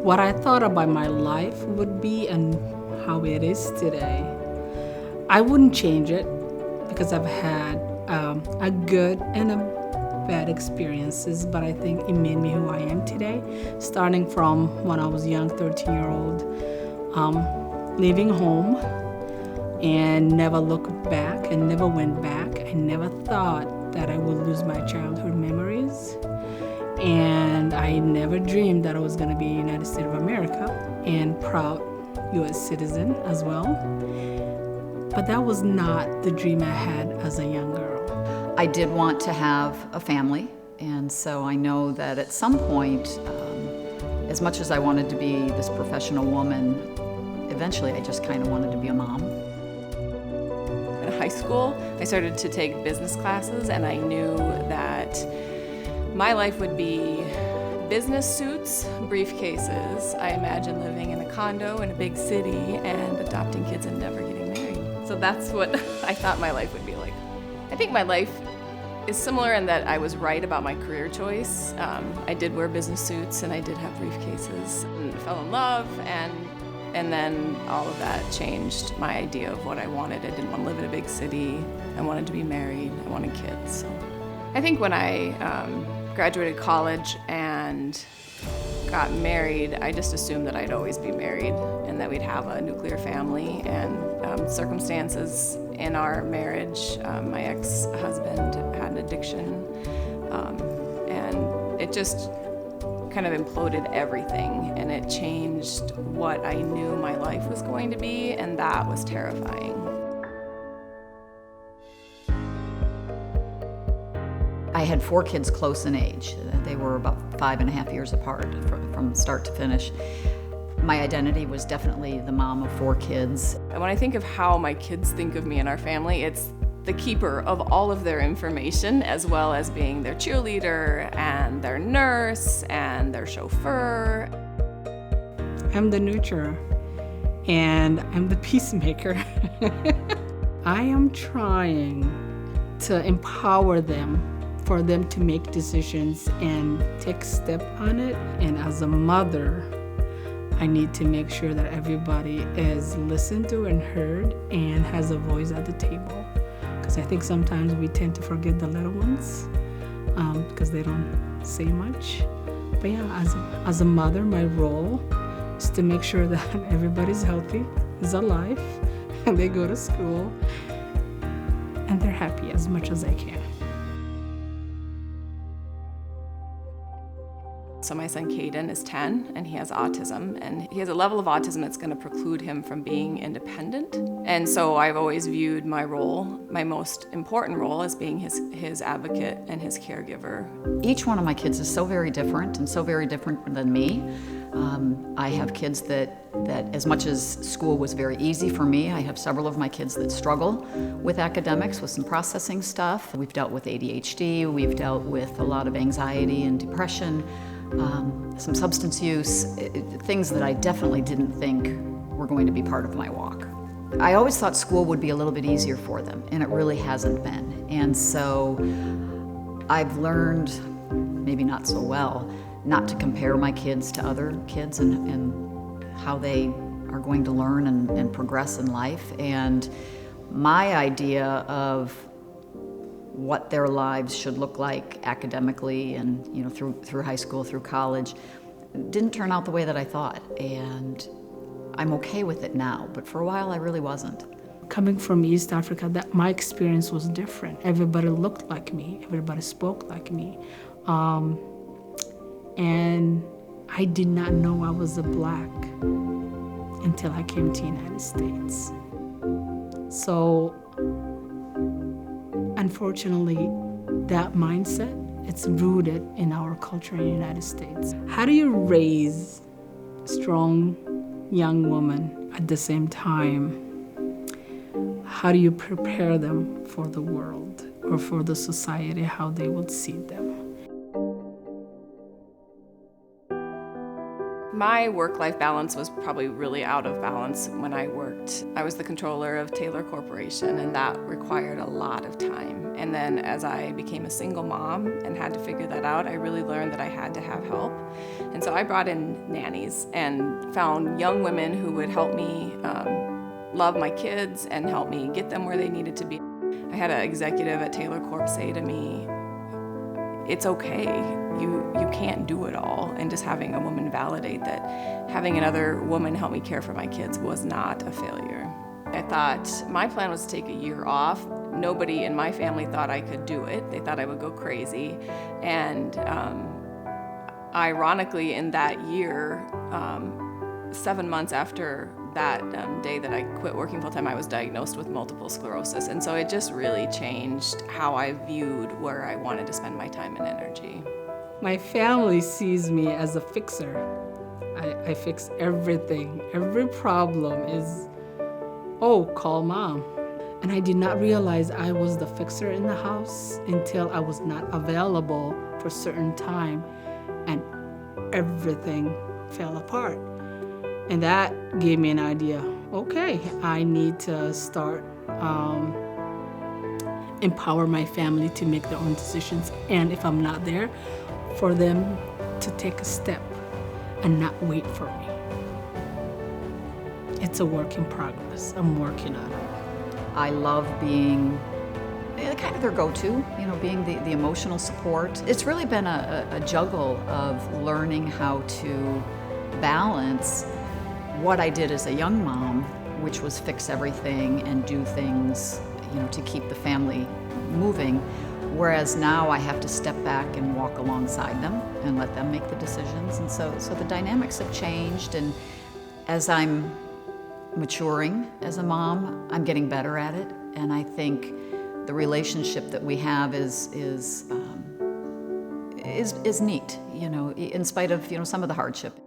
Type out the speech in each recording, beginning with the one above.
what I thought about my life would be and how it is today, I wouldn't change it because I've had a good and a bad experiences, but I think it made me who I am today, starting from when I was young, 13-year-old, leaving home and never looked back and never went back. I never thought that I would lose my childhood memories. And I never dreamed that I was going to be a United States of America and proud U.S. citizen as well. But that was not the dream I had as a young girl. I did want to have a family, and so I know that at some point, as much as I wanted to be this professional woman, eventually I just kind of wanted to be a mom. In high school, I started to take business classes, and I knew that my life would be business suits, briefcases. I imagined living in a condo in a big city and adopting kids and never getting married. So that's what I thought my life would be like. I think my life is similar in that I was right about my career choice. I did wear business suits and I did have briefcases and fell in love, and then all of that changed my idea of what I wanted. I didn't want to live in a big city. I wanted to be married. I wanted kids. So I think when I graduated college and got married, I just assumed that I'd always be married and that we'd have a nuclear family, and circumstances in our marriage, my ex-husband had an addiction, and it just kind of imploded everything, and it changed what I knew my life was going to be, and that was terrifying. I had 4 kids close in age. They were about 5.5 years apart from start to finish. My identity was definitely the mom of 4 kids. And when I think of how my kids think of me and our family, it's the keeper of all of their information, as well as being their cheerleader and their nurse and their chauffeur. I'm the nurturer and I'm the peacemaker. I am trying to empower them, for them to make decisions and take step on it. And as a mother, I need to make sure that everybody is listened to and heard and has a voice at the table. Because I think sometimes we tend to forget the little ones because they don't say much. But yeah, as a mother, my role is to make sure that everybody's healthy, is alive, and they go to school, and they're happy as much as I can. So my son Caden is 10 and he has autism, and he has a level of autism that's going to preclude him from being independent. And so I've always viewed my role, my most important role, as being his advocate and his caregiver. Each one of my kids is so very different and so very different than me. I have kids that as much as school was very easy for me, I have several of my kids that struggle with academics, with some processing stuff. We've dealt with ADHD, we've dealt with a lot of anxiety and depression, some substance use, things that I definitely didn't think were going to be part of my walk. I always thought school would be a little bit easier for them, and it really hasn't been. And so I've learned, maybe not so well, not to compare my kids to other kids and how they are going to learn and progress in life. And my idea of what their lives should look like academically and through high school, through college, didn't turn out the way that I thought. And I'm okay with it now, but for a while I really wasn't. Coming from East Africa, that my experience was different. Everybody looked like me, everybody spoke like me. And I did not know I was a Black until I came to the United States. So, unfortunately, that mindset, it's rooted in our culture in the United States. How do you raise a strong young woman at the same time? How do you prepare them for the world or for the society, how they would see them? My work-life balance was probably really out of balance when I worked that I was the controller of Taylor Corporation, and that required a lot of time. And then as I became a single mom and had to figure that out, I really learned that I had to have help. And so I brought in nannies and found young women who would help me love my kids and help me get them where they needed to be. I had an executive at Taylor Corp say to me, "It's okay, you can't do it all." And just having a woman validate that having another woman help me care for my kids was not a failure. I thought my plan was to take a year off. Nobody in my family thought I could do it. They thought I would go crazy. And ironically, in that year, 7 months after that day that I quit working full-time, I was diagnosed with multiple sclerosis. And so it just really changed how I viewed where I wanted to spend my time and energy. My family sees me as a fixer. I fix everything. Every problem is, oh, call mom. And I did not realize I was the fixer in the house until I was not available for a certain time, and everything fell apart. And that gave me an idea. Okay, I need to start empower my family to make their own decisions. And if I'm not there, for them to take a step and not wait for me. It's a work in progress. I'm working on it. I love being kind of their go-to, being the emotional support. It's really been a juggle of learning how to balance what I did as a young mom, which was fix everything and do things, to keep the family moving, whereas now I have to step back and walk alongside them and let them make the decisions. And so the dynamics have changed, and as I'm maturing as a mom, I'm getting better at it, and I think the relationship that we have is neat, in spite of some of the hardship.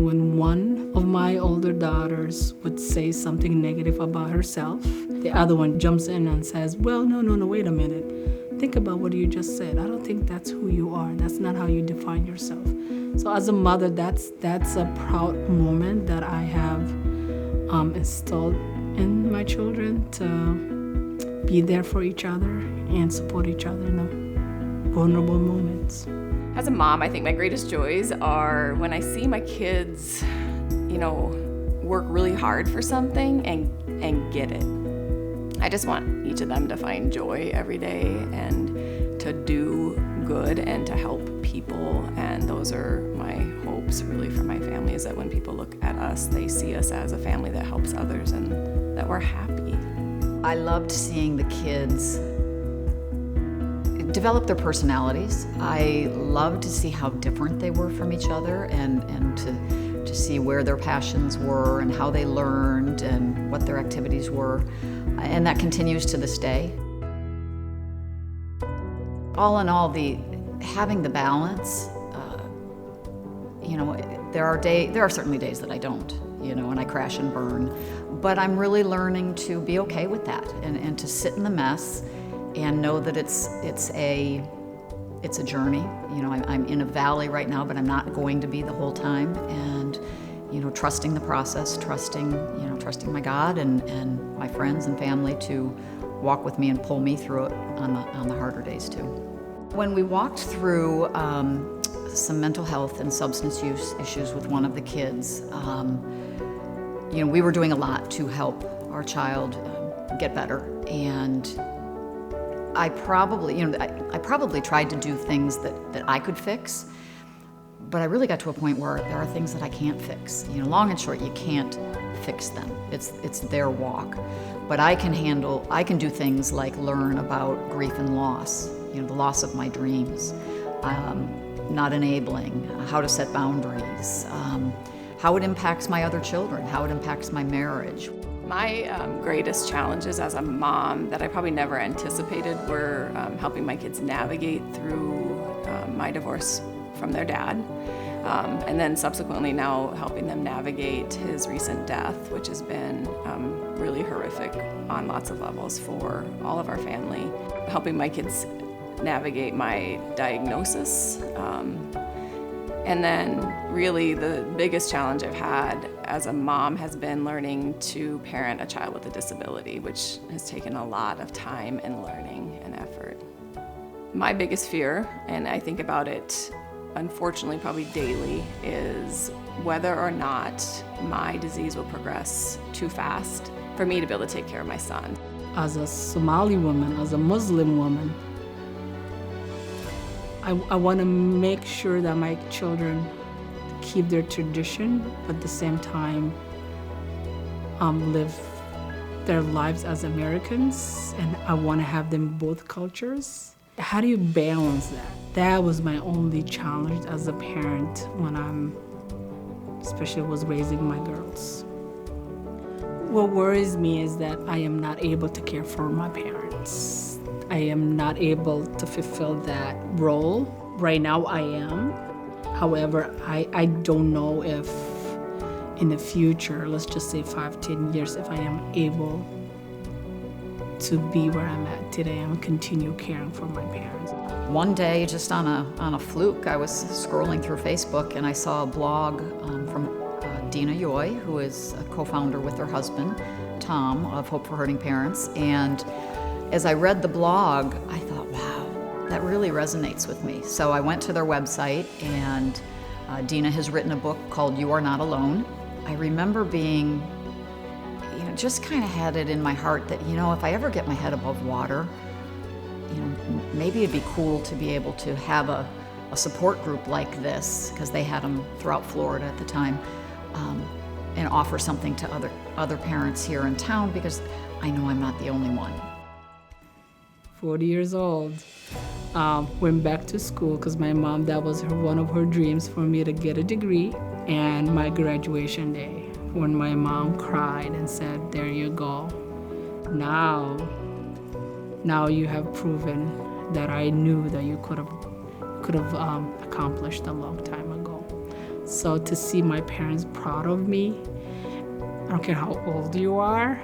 When one of my older daughters would say something negative about herself, the other one jumps in and says, "Well, no, wait a minute. Think about what you just said. I don't think that's who you are. That's not how you define yourself." So as a mother, that's a proud moment that I have installed in my children, to be there for each other and support each other in the vulnerable moments. As a mom, I think my greatest joys are when I see my kids, work really hard for something and get it. I just want each of them to find joy every day and to do good and to help people. And those are my hopes really for my family, is that when people look at us, they see us as a family that helps others and that we're happy. I loved seeing the kids develop their personalities. I loved to see how different they were from each other, and to see where their passions were and how they learned and what their activities were. And that continues to this day. All in all, having the balance, there are certainly days that I don't, and I crash and burn. But I'm really learning to be okay with that and to sit in the mess and know that it's a journey. I'm in a valley right now, but I'm not going to be the whole time. And trusting the process, trusting my God and my friends and family to walk with me and pull me through it on the harder days too. When we walked through some mental health and substance use issues with one of the kids, we were doing a lot to help our child get better. And I probably tried to do things that I could fix, but I really got to a point where there are things that I can't fix. Long and short, you can't fix them. It's their walk. But I can do things like learn about grief and loss, the loss of my dreams, not enabling, how to set boundaries, how it impacts my other children, how it impacts my marriage. My greatest challenges as a mom that I probably never anticipated were helping my kids navigate through my divorce from their dad, and then subsequently now helping them navigate his recent death, which has been really horrific on lots of levels for all of our family. Helping my kids navigate my diagnosis, and then really the biggest challenge I've had as a mom has been learning to parent a child with a disability, which has taken a lot of time and learning and effort. My biggest fear, and I think about it unfortunately probably daily, is whether or not my disease will progress too fast for me to be able to take care of my son. As a Somali woman, as a Muslim woman, I want to make sure that my children keep their tradition, but at the same time live their lives as Americans, and I want to have them both cultures. How do you balance that? That was my only challenge as a parent when especially was raising my girls. What worries me is that I am not able to care for my parents. I am not able to fulfill that role. Right now I am. However, I don't know if in the future, let's just say 5-10 years, if I am able to be where I'm at today and continue caring for my parents. One day, just on a fluke, I was scrolling through Facebook and I saw a blog from Dina Yoy, who is a co-founder with her husband, Tom, of Hope for Hurting Parents. And as I read the blog, I thought, wow, that really resonates with me. So I went to their website, and Dina has written a book called You Are Not Alone. I remember being, just kind of had it in my heart that, if I ever get my head above water, maybe it'd be cool to be able to have a support group like this, because they had them throughout Florida at the time, and offer something to other parents here in town, because I know I'm not the only one. 40 years old, went back to school because my mom, that was one of her dreams for me to get a degree. And my graduation day, when my mom cried and said, there you go. Now you have proven that I knew that you could have accomplished a long time ago. So to see my parents proud of me, I don't care how old you are,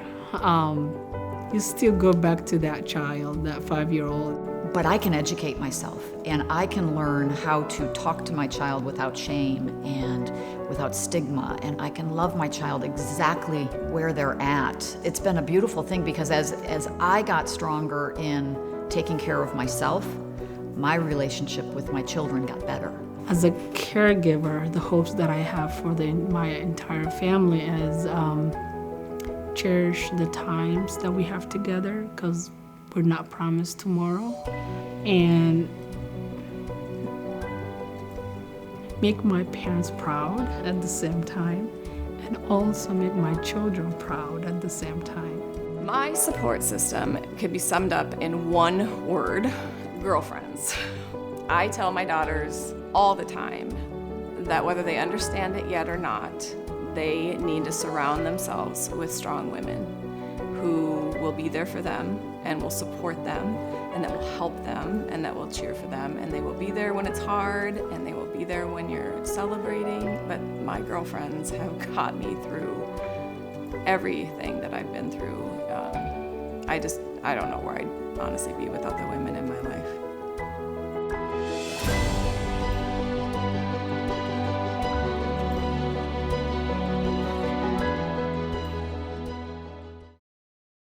you still go back to that child, that 5-year-old. But I can educate myself, and I can learn how to talk to my child without shame and without stigma, and I can love my child exactly where they're at. It's been a beautiful thing, because as I got stronger in taking care of myself, my relationship with my children got better. As a caregiver, the hopes that I have for my entire family is cherish the times that we have together, because we're not promised tomorrow, and make my parents proud at the same time, and also make my children proud at the same time. My support system could be summed up in one word: girlfriends. I tell my daughters all the time that whether they understand it yet or not, they need to surround themselves with strong women who will be there for them and will support them and that will help them and that will cheer for them, and they will be there when it's hard and they will be there when you're celebrating. But my girlfriends have got me through everything that I've been through. I don't know where I'd honestly be without the women